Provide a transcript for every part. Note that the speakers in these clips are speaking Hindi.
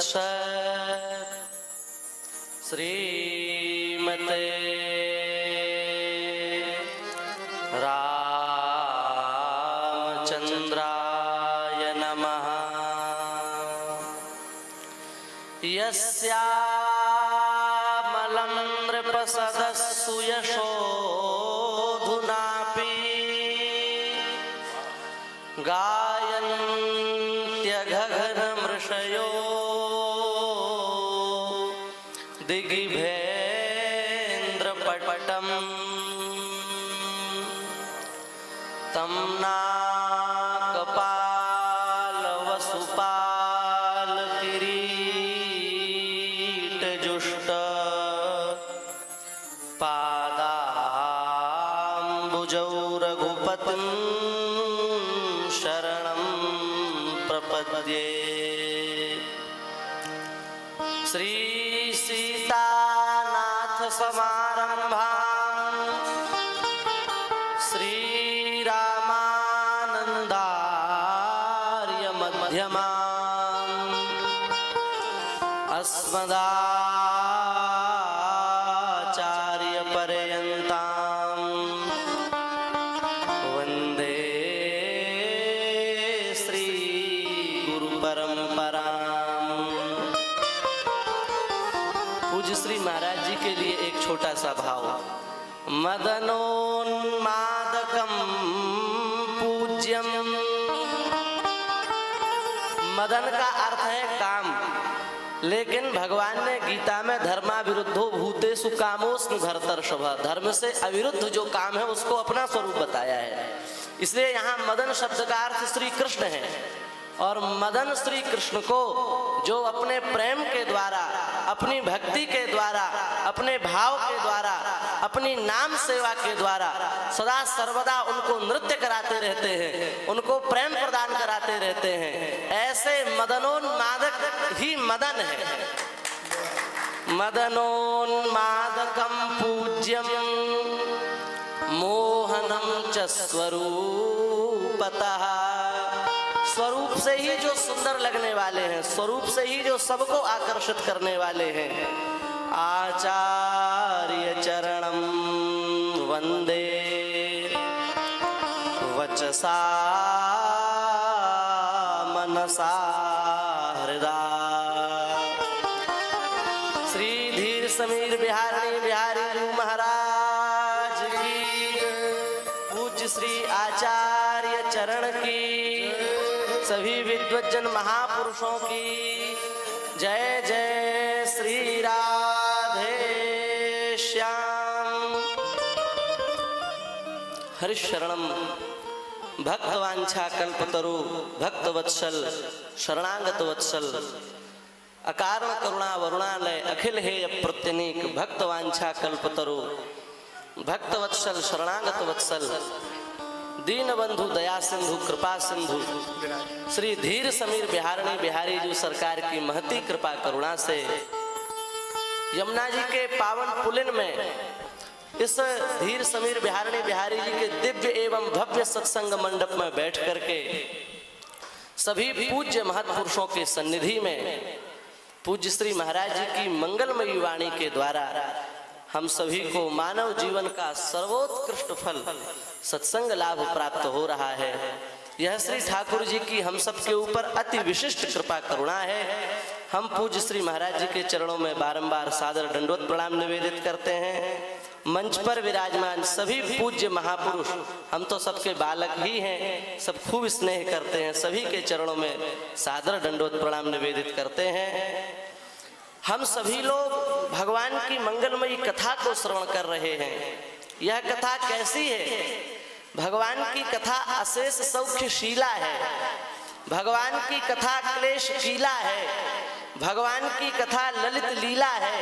तत्सत् श्रीमते रामचंद्राय नमः। यस्यामलं नृपसदस्सु यशोधुनापि गायन्त्यघघनमृषयो दिग्भेन्द्रपटम् तं नाकपालवसुपालकिरीटजुष्ट पादाम्बुजौ रघुपतिं शरणं प्रपद्ये। श्री सीतानाथ समारंभां श्रीरामानंदार्य मध्यमाम् अस्मदाचार्य पर्यन्तां वन्दे श्री गुरु परंपराम्। पूज्य श्री महाराज जी के लिए एक छोटा सा भाव। मदनोन्मादकं पूज्यम। मदन का अर्थ है काम, लेकिन भगवान ने गीता में धर्माविरुद्धो भूतेषु कामोऽस्मि भरतर्षभ, धर्म से अविरुद्ध जो काम है उसको अपना स्वरूप बताया है। इसलिए यहाँ मदन शब्द का अर्थ श्री कृष्ण है। और मदन श्री कृष्ण को जो अपने प्रेम के द्वारा, अपनी भक्ति के द्वारा, अपने भाव के द्वारा, अपनी नाम सेवा के द्वारा सदा सर्वदा उनको नृत्य कराते रहते हैं, उनको प्रेम प्रदान कराते रहते हैं, ऐसे मदनोन्मादक ही मदन है। मदनोन्मादकं पूज्यम मोहनम च स्वरूपतः। स्वरूप से ही जो सुंदर लगने वाले हैं, स्वरूप से ही जो सबको आकर्षित करने वाले हैं। आचार्य चरणम वंदे वचसा मनसा हृदय। श्री धीर समीर बिहारी बिहारी जी महाराज की, पूज्य श्री आचार्य चरण की, सभी विद्वज्जन महापुरुषों की जय जय। श्री राधे श्याम। हरिशरणम भक्तवांछा कल्पतरु भक्तवत्सल शरणागत वत्सल अकारण करुणा वरुणालय अखिल हेय प्रत्यनीक भक्तवांछा कल्पतरु भक्तवत्सल शरणागत वत्सल दीन बंधु दया सिंधु कृपा सिंधु श्री धीर समीर बिहारणी बिहारी जी सरकार की महती कृपा करुणा से यमुना जी के पावन पुलिन में इस धीर समीर बिहारणी बिहारी जी के दिव्य एवं भव्य सत्संग मंडप में बैठ करके सभी पूज्य महत्पुरुषों के सन्निधि में पूज्य श्री महाराज जी की मंगलमयी वाणी के द्वारा हम सभी को मानव जीवन का सर्वोत्कृष्ट फल सत्संग लाभ प्राप्त हो रहा है। यह श्री ठाकुर जी की हम सब के ऊपर अति विशिष्ट कृपा करुणा है। हम पूज्य श्री महाराज जी के चरणों में बारंबार सादर दंडवत प्रणाम निवेदित करते हैं। मंच पर विराजमान सभी पूज्य महापुरुष, हम तो सबके बालक ही हैं, सब खूब स्नेह करते हैं, सभी के चरणों में सादर दंडवत प्रणाम निवेदित करते हैं। हम सभी लोग भगवान की मंगलमयी कथा को श्रवण कर रहे हैं। यह कथा कैसी है? भगवान की कथा अशेष सौख्यशीला है, भगवान की कथा क्लेशशीला है, भगवान की कथा ललित लीला है,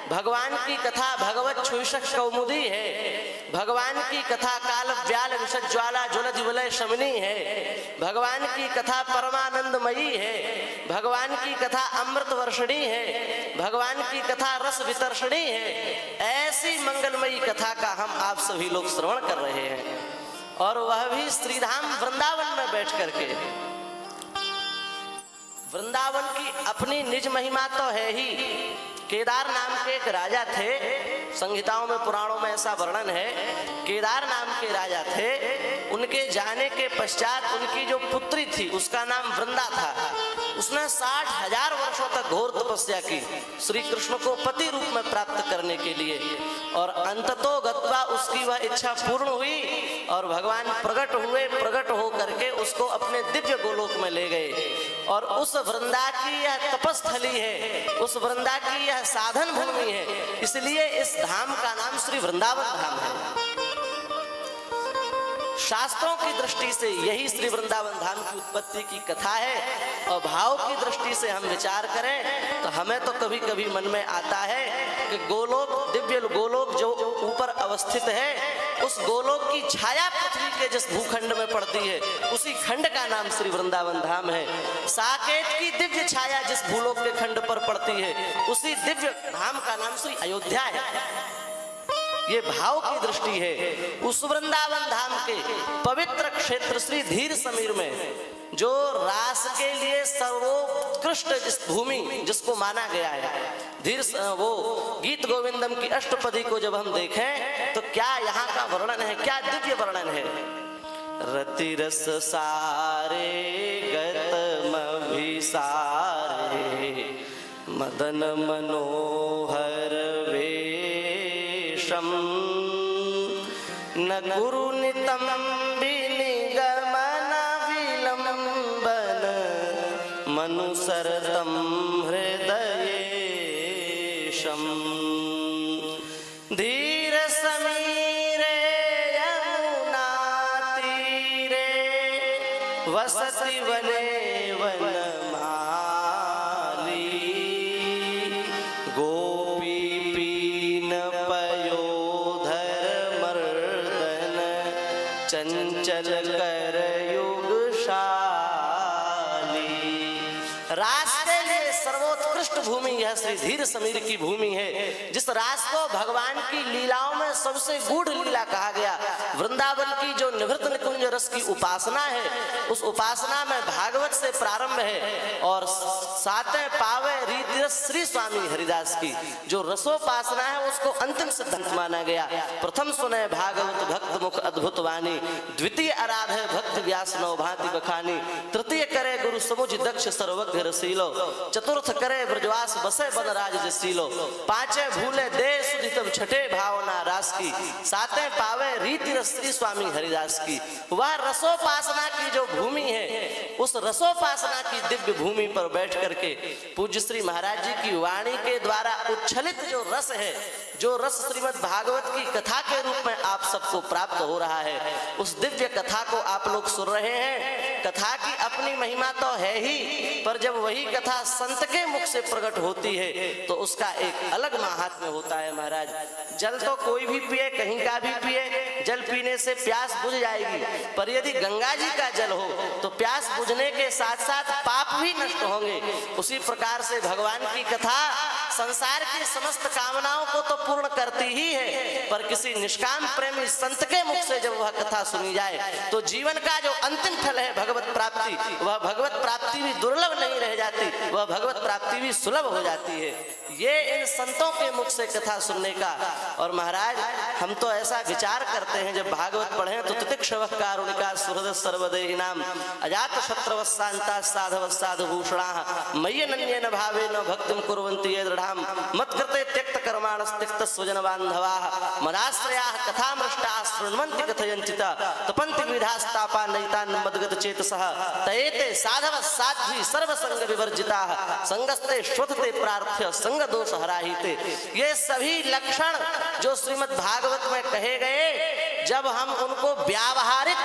भगवान की कथा भगवत छुषक कौमुदी है, भगवान की कथा काल व्याल विशद ज्वाला ज्वलद विलय शमनी है, भगवान की कथा परमानंदमयी है, भगवान की कथा अमृत वर्षणी है, भगवान की कथा रस वितर्षणी है। ऐसी मंगलमयी कथा का हम आप सभी लोग श्रवण कर रहे हैं, और वह भी श्रीधाम वृंदावन में बैठ करके। वृंदावन की अपनी निज महिमा तो है ही। केदार नाम के एक राजा थे, संहिताओं में पुराणों में ऐसा वर्णन है। केदार नाम के राजा थे, उनके जाने के पश्चात उनकी जो पुत्री थी उसका नाम वृंदा था। उसने 60,000 वर्षों तक घोर तपस्या की श्री कृष्ण को पति रूप में प्राप्त करने के लिए, और अंततो गत्वा उसकी वह इच्छा पूर्ण हुई और भगवान प्रकट हुए। प्रकट हो करके उसको अपने दिव्य गोलोक में ले गए, और उस वृंदा की यह तपस्थली है, उस वृंदा की यह साधन भूमि है, इसलिए इस धाम का नाम श्री वृंदावन धाम है। शास्त्रों की दृष्टि से यही श्री वृंदावन धाम की उत्पत्ति की कथा है, और भाव की दृष्टि से हम विचार करें तो हमें तो कभी कभी मन में आता है कि गोलोक, दिव्य गोलोक जो ऊपर अवस्थित है, उस गोलोक की छाया पृथ्वी के जिस भूखंड में पड़ती है उसी खंड का नाम श्री वृंदावन धाम है। साकेत की दिव्य छाया जिस भूलोक के खंड पर पड़ती है उसी दिव्य धाम का नाम श्री अयोध्या है। ये भाव की दृष्टि है। उस वृंदावन धाम के पवित्र क्षेत्र श्री धीर समीर में जो रास के लिए सर्वोत्कृष्ट जिस भूमि जिसको माना गया है, धीर वो गीत गोविंदम की अष्टपदी को जब हम देखें तो क्या यहाँ का वर्णन है, क्या दिव्य वर्णन है। रति रस सारे गतमभिसारे मदन मनोहर न गुरु नितम विनिगमन विलंबन मनुसरतम हृदयेशम धीर समीरे यमुना तीरे वसति वने वनमाली गोपी पीन चंचल कर युगशाली। रास के लिए सर्वोत्कृष्ट भूमि यह श्री धीर समीर की भूमि है, जिस रास को भगवान की लीलाओं में सबसे गूढ़ लीला कहा गया। वृंदावन की जो निवृत्त निकुंज रस की उपासना है, उस उपासना में भागवत से प्रारंभ है, और सातवें पावे रीति रस श्री स्वामी हरिदास की जो रसोपासना है उसको अंतिम सिद्धांत माना गया। प्रथम सुने भागवत भक्त मुख अद्भुत वाणी, द्वितीय आराधे भक्त व्यास नौ भांति बखानी, तृतीय करे गुरु समुझ दक्ष सर्वज्ञ रसीलो, चतुर्थ करे ब्रजवास बसे बनराज जसीलो, पांचे भूले दे सुधि तब छठे भावना रास की, सातवें पावे रीति रस श्री स्वामी हरिदास की। वह रसोपासना की जो भूमि है, उस रसोपासना की दिव्य भूमि पर बैठ करके पूज्य श्री महाराज जी की वाणी के द्वारा उच्छलित जो रस है, जो रस श्रीमद् भागवत की कथा के रूप में आप सबको प्राप्त हो रहा है, उस दिव्य कथा को आप लोग सुन रहे हैं। कथा की अपनी महिमा तो है ही, पर जब वही कथा संत के मुख से प्रकट होती है तो उसका एक अलग महात्म्य होता है। महाराज, जल तो कोई भी पिए, कहीं का भी पिए, जल पीने से प्यास बुझ जाएगी, पर यदि गंगा जी का जल हो तो प्यास बुझने के साथ साथ पाप भी नष्ट होंगे। उसी प्रकार से भगवान की कथा संसार की समस्त कामनाओं को तो पूर्ण करती ही है, पर किसी निष्काम प्रेमी संत के मुख से जब वह कथा सुनी जाए तो जीवन का जो अंतिम फल है भगवत प्राप्ति, वह भगवत प्राप्ति भी दुर्लभ नहीं रह जाती, वह भगवत प्राप्ति भी सुलभ हो जाती है। ये इन संतों के मुख से कथा सुनने का। और महाराज, हम तो ऐसा विचार करते हैं जब भागवत पढ़े तो तितिक्षव कारुणिका सुहृद सर्वदेहि नाम अजात शत्रवस्सान्ता साधवस्साधुभूषणाः मय्यनन्येन भावेन भक्तिं कुर्वन्ति ये दृढाम् मत्कृते त्यक्त कर्माणस्त्यक्त स्वजन बान्धवाः मदाश्रयाः कथामृष्टाः शृण्वन्ति कथयन्ति तपन्ति विधास्तापा नैतान् मद्गत चेतसः तयेते साधवः साध्वी सर्वसंग विवर्जिताः संगस्ते श्वथते प्रार्थ्य संग दोष हराहिते। ये सभी लक्षण जो श्रीमद् भागवत में कहे गए, जब हम उनको व्यावहारिक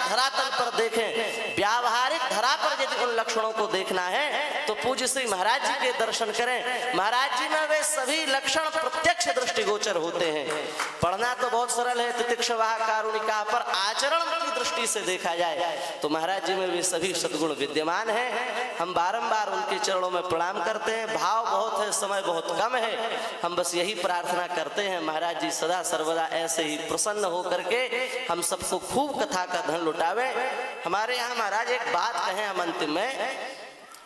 धरातल पर देखें, व्यावहारिक धरा पर यदि उन लक्षणों को देखना है तो पूज्य श्री महाराज जी के दर्शन करें। महाराज जी में वे सभी लक्षण प्रत्यक्ष दृष्टिगोचर होते हैं। पढ़ना तो बहुत सरल है तितिक्षवा कारुणिका, पर आचरण की दृष्टि से देखा जाए तो महाराज जी में वे सभी सद्गुण विद्यमान हैं। हम बारंबार उनके चरणों में प्रणाम करते हैं। भाव बहुत है, समय बहुत कम है, हम बस यही प्रार्थना करते हैं महाराज जी सदा सर्वदा ऐसे ही प्रसन्न होकर के हम सबको खूब कथा का धन लुटावे। हमारे यहाँ महाराज एक बात कहें हम अंतिम में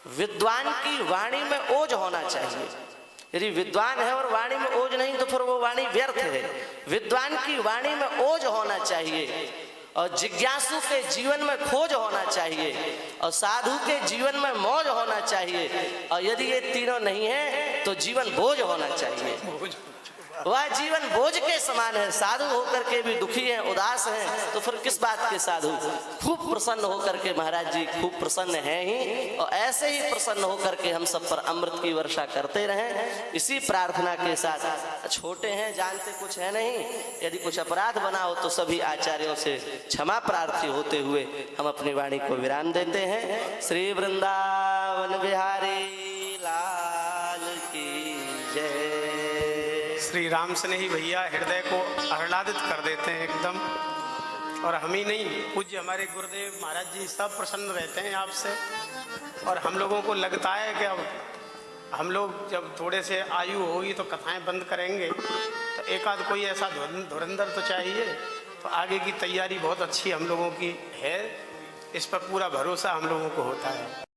विद्वान की वाणी में ओज होना चाहिए। यदि विद्वान है और वाणी में ओज नहीं तो फिर वो वाणी व्यर्थ है। विद्वान की वाणी में ओज होना चाहिए और जिज्ञासु के जीवन में खोज होना चाहिए और साधु के जीवन में मौज होना चाहिए। और यदि ये तीनों नहीं है तो जीवन बोझ होना चाहिए। वह जीवन बोझ के समान है। साधु होकर के भी दुखी हैं, उदास हैं, तो फिर किस बात के साधु। खूब प्रसन्न होकर के महाराज जी खूब प्रसन्न हैं ही, और ऐसे ही प्रसन्न होकर के हम सब पर अमृत की वर्षा करते रहें, इसी प्रार्थना के साथ। छोटे हैं, जानते कुछ है नहीं, यदि कुछ अपराध बना हो तो सभी आचार्यों से क्षमा प्रार्थी होते हुए हम अपनी वाणी को विराम देते हैं। श्री वृंदावन बिहारी लाल की जय। श्री राम स्नेही भैया हृदय को आह्लादित कर देते हैं एकदम। और हम ही नहीं, पूज्य हमारे गुरुदेव महाराज जी सब प्रसन्न रहते हैं आपसे। और हम लोगों को लगता है कि अब हम लोग जब थोड़े से आयु होगी तो कथाएं बंद करेंगे, तो एक आध कोई ऐसा धुरंधर तो चाहिए। तो आगे की तैयारी बहुत अच्छी हम लोगों की है, इस पर पूरा भरोसा हम लोगों को होता है।